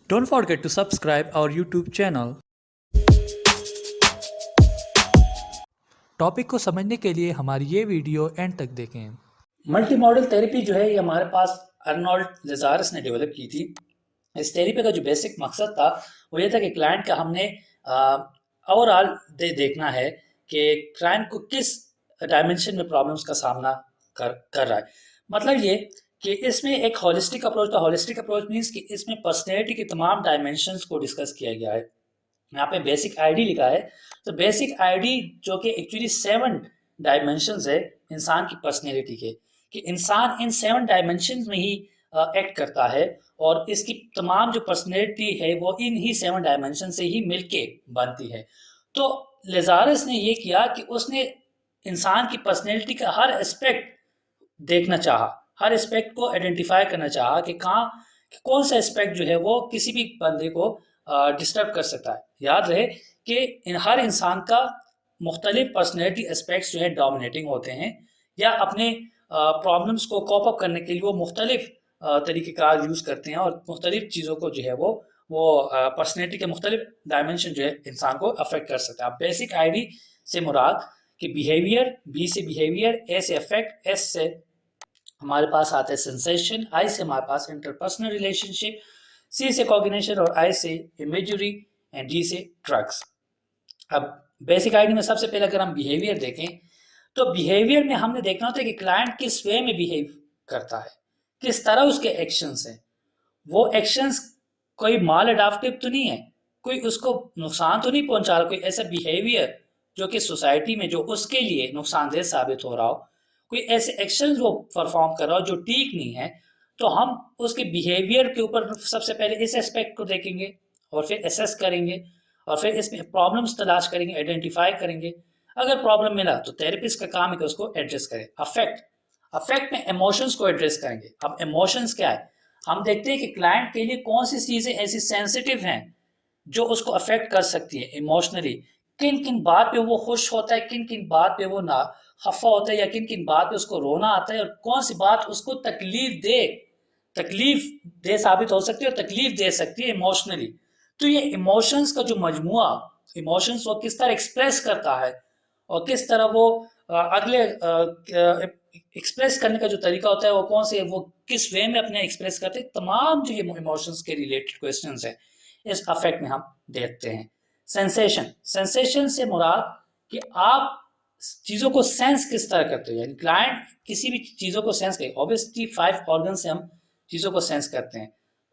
Don't forget to subscribe our YouTube channel. Topic को समझने के लिए हमारी ये वीडियो एंड तक देखें। मल्टी मॉडल थेरेपी जो है ये हमारे पास अर्नोल्ड लेजारस ने डेवलप की थी। इस थेरेपी का जो बेसिक मकसद था वो ये था कि क्लाइंट का हमने ओवरऑल देखना है कि क्लाइंट को किस डायमेंशन में प्रॉब्लम्स का सामना कर रहा है। मतलब ये कि इसमें एक होलिस्टिक अप्रोच था। होलिस्टिक अप्रोच मीन्स कि इसमें पर्सनैलिटी के तमाम डायमेंशंस को डिस्कस किया गया है। यहाँ पे बेसिक आईडी लिखा है, तो बेसिक आईडी जो कि एक्चुअली 7 डायमेंशंस है इंसान की पर्सनैलिटी के, कि इंसान इन 7 डायमेंशंस में ही एक्ट करता है और इसकी तमाम जो पर्सनैलिटी है वो इन ही 7 डायमेंशन से ही मिलके बनती है। तो लेजारस ने ये किया कि उसने इंसान की पर्सनैलिटी का हर एस्पेक्ट देखना चाहा, हर एस्पेक्ट को आइडेंटिफाई करना चाहा कि कहाँ कौन सा एस्पेक्ट जो है वो किसी भी बंदे को डिस्टर्ब कर सकता है। याद रहे कि हर इंसान का मुख्तलिफ पर्सनैलिटी एस्पेक्ट्स जो है डोमिनेटिंग होते हैं, या अपने प्रॉब्लम्स को कॉप अप करने के लिए वो मुख्तलिफ तरीक़ेकार यूज़ करते हैं और मुख्तलिफ चीज़ों को जो है वो पर्सनैलिटी के मुख्तलिफ डायमेंशन जो है इंसान को अफेक्ट कर सकता है। बेसिक आईडी से मुराद कि बिहेवियर, बी से बिहेवियर, ए से अफेक्ट, एस से हमारे पास आता है सेंसेशन, आई से हमारे पास इंटरपर्सनल रिलेशनशिप, सी से कॉग्निशन और आई से इमेजरी एंड डी से ड्रग्स। अब बेसिक आईडी में सबसे पहले अगर हम बिहेवियर देखें तो बिहेवियर में हमने देखना होता है कि क्लाइंट किस वे में बिहेव करता है, किस तरह उसके एक्शंस हैं। वो एक्शंस कोई माल अडाप्टिव तो नहीं है, कोई उसको नुकसान तो नहीं पहुंचा रहा, कोई ऐसा बिहेवियर जो कि सोसाइटी में जो उसके लिए नुकसानदेह साबित हो रहा हो, कोई ऐसे एक्शन वो परफॉर्म कर रहा हो जो ठीक नहीं है। तो हम उसके बिहेवियर के ऊपर सबसे पहले इस एस्पेक्ट को देखेंगे और फिर एसेस करेंगे और फिर इसमें प्रॉब्लम्स तलाश करेंगे, आइडेंटिफाई करेंगे। अगर प्रॉब्लम मिला तो थेरेपिस्ट का काम है कि उसको एड्रेस करे। अफेक्ट, अफेक्ट में इमोशंस को एड्रेस करेंगे। अब इमोशंस क्या है, हम देखते हैं कि क्लाइंट के लिए कौन सी चीज़ें ऐसी सेंसिटिव हैं जो उसको अफेक्ट कर सकती है इमोशनली। किन किन बात पे वो खुश होता है, किन किन बात पे वो ना खफा होता है, या किन किन बात पे उसको रोना आता है, और कौन सी बात उसको तकलीफ दे साबित हो सकती है और तकलीफ दे सकती है इमोशनली। तो ये इमोशंस का जो मजमुआ, इमोशंस वो किस तरह एक्सप्रेस करता है और किस तरह वो अगले एक्सप्रेस करने का जो तरीका होता है वो कौन से, वो किस वे में अपने एक्सप्रेस करते हैं, तमाम जो ये इमोशंस के रिलेटेड क्वेश्चंस हैं इस अफेक्ट में हम देखते हैं। सेंसेशन, सेंसेशन से मुराद कि आप चीज़ों को सेंस किस तरह करते हो, यानी क्लाइंट किसी भी चीज़ों को सेंस करे। ऑब्वियसली 5 ऑर्गन से हम चीज़ों को सेंस करते हैं।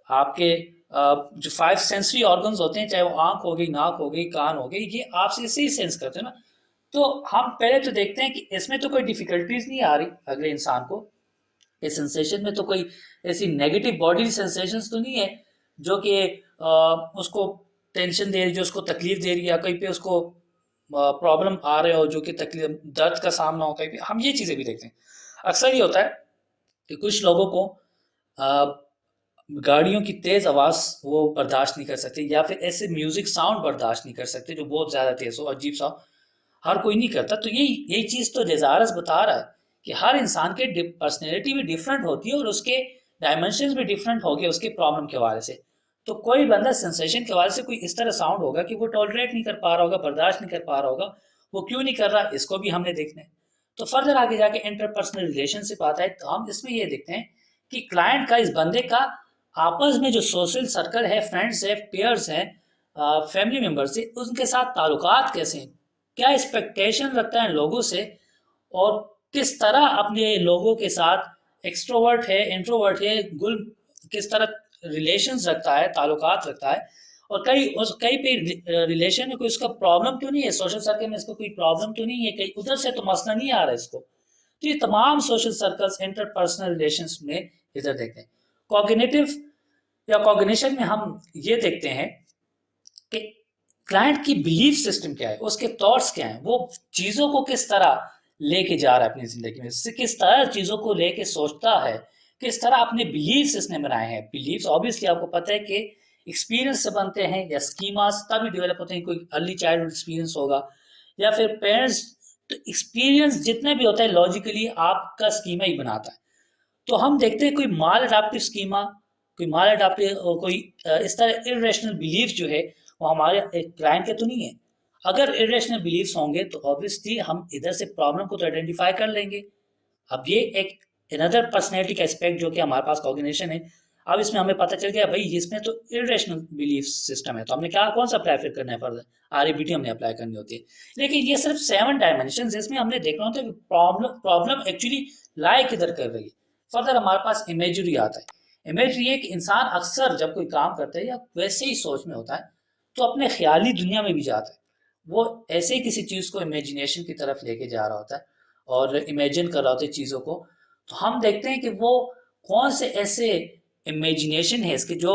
आपके जो 5 सेंसरी ऑर्गन्स होते हैं, चाहे वो आंख हो गई, नाक हो गई, कान हो गई, ये आपसे इसे ही सेंस करते हैं ना। तो हम पहले तो देखते हैं कि इसमें तो कोई डिफिकल्टीज नहीं आ रही अगले इंसान को, इस सेंसेशन में तो कोई ऐसी नेगेटिव बॉडी सेंसेशंस तो नहीं है जो कि उसको टेंशन दे रही, जो उसको तकलीफ दे रही है, या कहीं पे उसको प्रॉब्लम आ रहे हो जो कि तकलीफ दर्द का सामना हो कहीं पे। हम ये चीज़ें भी देखते हैं। अक्सर ये होता है कि कुछ लोगों को गाड़ियों की तेज़ आवाज़ वो बर्दाश्त नहीं कर सकते, या फिर ऐसे म्यूज़िक साउंड बर्दाश्त नहीं कर सकते जो बहुत ज़्यादा तेज़ हो, अजीब सा, हर कोई नहीं करता। तो यही चीज़ तो लेजारस बता रहा है कि हर इंसान के पर्सनैलिटी भी डिफरेंट होती है और उसके डायमेंशन भी डिफरेंट हो गए उसके प्रॉब्लम के हवाले से। तो कोई बंदा सेंसेशन के हवाले से कोई इस तरह साउंड होगा कि वो टॉलरेट नहीं कर पा रहा होगा, बर्दाश्त नहीं कर पा रहा होगा। वो क्यों नहीं कर रहा, इसको भी हमने देखना है। तो फर्दर आगे जाके इंटरपर्सनल रिलेशनशिप आता है, तो हम इसमें ये देखते हैं कि क्लाइंट का, इस बंदे का आपस में जो सोशल सर्कल है, फ्रेंड्स है, पेयर्स हैं, फैमिली मेम्बर्स है, उनके साथ ताल्लुकात कैसे हैं, क्या एक्सपेक्टेशन रखता है लोगों से, और किस तरह अपने लोगों के साथ एक्सट्रोवर्ट है, इंट्रोवर्ट है, गुल किस तरह रिलेशंस रखता है, ताल्लुकात रखता है। और कई पे रिलेशन में कोई उसका प्रॉब्लम क्यों नहीं है, सोशल सर्कल में इसको कोई प्रॉब्लम तो नहीं है, कहीं उधर से तो मसला नहीं आ रहा है इसको। तो ये तमाम सोशल सर्कल्स इंटरपर्सनल रिलेशंस में इधर देखते हैं। कॉग्निटिव या कॉग्निशन में हम ये देखते हैं कि क्लाइंट की बिलीफ सिस्टम क्या है, उसके थॉट्स क्या हैं, वो चीज़ों को किस तरह लेके जा रहा है अपनी ज़िंदगी में, किस तरह चीज़ों को लेके सोचता है, किस तरह अपने बिलीव्स इसने बनाए हैं। बिलीव्स ऑब्वियसली आपको पता है कि एक्सपीरियंस से बनते हैं, या स्कीमास तभी डेवलप होते हैं, कोई अर्ली चाइल्डहुड एक्सपीरियंस होगा या फिर पेरेंट्स। तो एक्सपीरियंस जितने भी होता है लॉजिकली आपका स्कीमा ही बनाता है। तो हम देखते हैं कोई माल अडाप्टिव स्कीमा कोई माल अडाप्टिव और कोई इस तरह इरेशनल बिलीफ जो है वो हमारे एक क्लाइंट के तो नहीं है। अगर इरेशनल बिलीफ्स होंगे तो ऑब्वियसली हम इधर से प्रॉब्लम को तो आइडेंटिफाई कर लेंगे। अब ये एक अनदर पर्सनैलिटी का एस्पेक्ट जो कि हमारे पास कॉग्निशन है। अब इसमें हमें पता चल गया भाई इसमें तो इरेशनल बिलीफ सिस्टम है, तो हमने क्या कौन सा अप्लाई फिर करना है, फर्दर आरईबीटी हमने अप्लाई करनी होती है। लेकिन ये सिर्फ 7 डायमेंशन, इसमें हमने देखना होता है कि प्रॉब्लम एक्चुअली लाई किधर कर रही है। फर्दर हमारे पास इमेजरी आता है। इमेजरी एक इंसान अक्सर जब कोई काम करता है या वैसे ही सोच में होता है तो अपने ख्याली दुनिया में भी जाता है। वो ऐसे ही किसी चीज़ को इमेजिनेशन की तरफ लेके जा रहा होता है और इमेजिन कर रहा होता है चीज़ों को। तो हम देखते हैं कि वो कौन से ऐसे इमेजिनेशन है इसके जो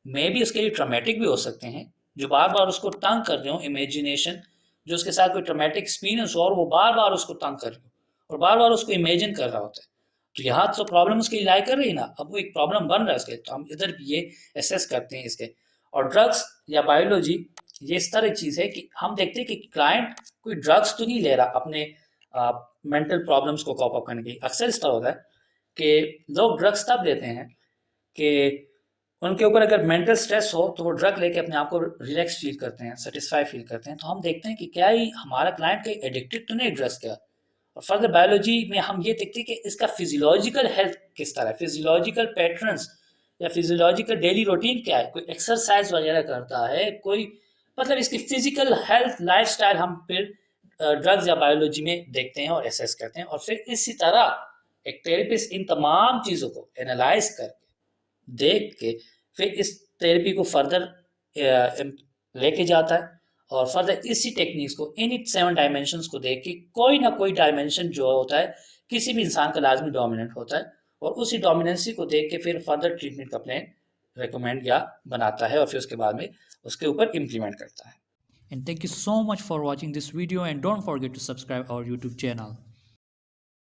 मे भी उसके लिए ट्रॉमेटिक भी हो सकते हैं, जो बार बार उसको तंग कर रहे हो। इमेजिनेशन जो उसके साथ कोई ट्रॉमेटिक एक्सपीरियंस हो और वो बार बार उसको तंग कर रहे हो और बार बार उसको इमेजिन कर रहा होता है। तो यहाँ तो प्रॉब्लम उसकी लाई कर रही है ना, अब वो एक प्रॉब्लम बन रहा है उसके, तो हम इधर भी ये एसेस करते हैं इसके। और ड्रग्स या बायोलॉजी ये इस तरह की चीज़ है कि हम देखते हैं कि क्लाइंट कोई ड्रग्स तो नहीं ले रहा अपने मेंटल प्रॉब्लम्स को कॉप अप करने के लिए। अक्सर इस तरह होता है कि लोग ड्रग्स तब लेते हैं कि उनके ऊपर अगर मेंटल स्ट्रेस हो तो वो ड्रग लेके अपने आप को रिलैक्स फील करते हैं, सेटिस्फाई फील करते हैं। तो हम देखते हैं कि क्या ही हमारा क्लाइंट कहीं एडिक्टेड तो नहीं ड्रग्स का। और फर्दर बायोलॉजी में हम ये देखते हैं कि इसका फिजियोलॉजिकल हेल्थ किस तरह है, फिजियोलॉजिकल पैटर्न्स या फिजियोलॉजिकल डेली रूटीन क्या है, कोई एक्सरसाइज वगैरह करता है कोई, मतलब इसकी फिजिकल हेल्थ लाइफस्टाइल हम फिर ड्रग्स या बायोलॉजी में देखते हैं और एसेस करते हैं। और फिर इसी तरह एक थेरेपिस्ट इन तमाम चीज़ों को एनालाइज करके देख के फिर इस थेरेपी को फर्दर लेके जाता है और फर्दर इसी टेक्निक्स को इन 7 डायमेंशंस को देख के कोई ना कोई डायमेंशन जो होता है किसी भी इंसान का लाजमी डोमिनेंट होता है और उसी डोमिनेंसी को देख के फिर फर्दर ट्रीटमेंट का प्लान रिकमेंड या बनाता है और फिर उसके बाद में उसके ऊपर इम्प्लीमेंट करता है। And thank you so much for watching this video, and don't forget to subscribe our YouTube channel.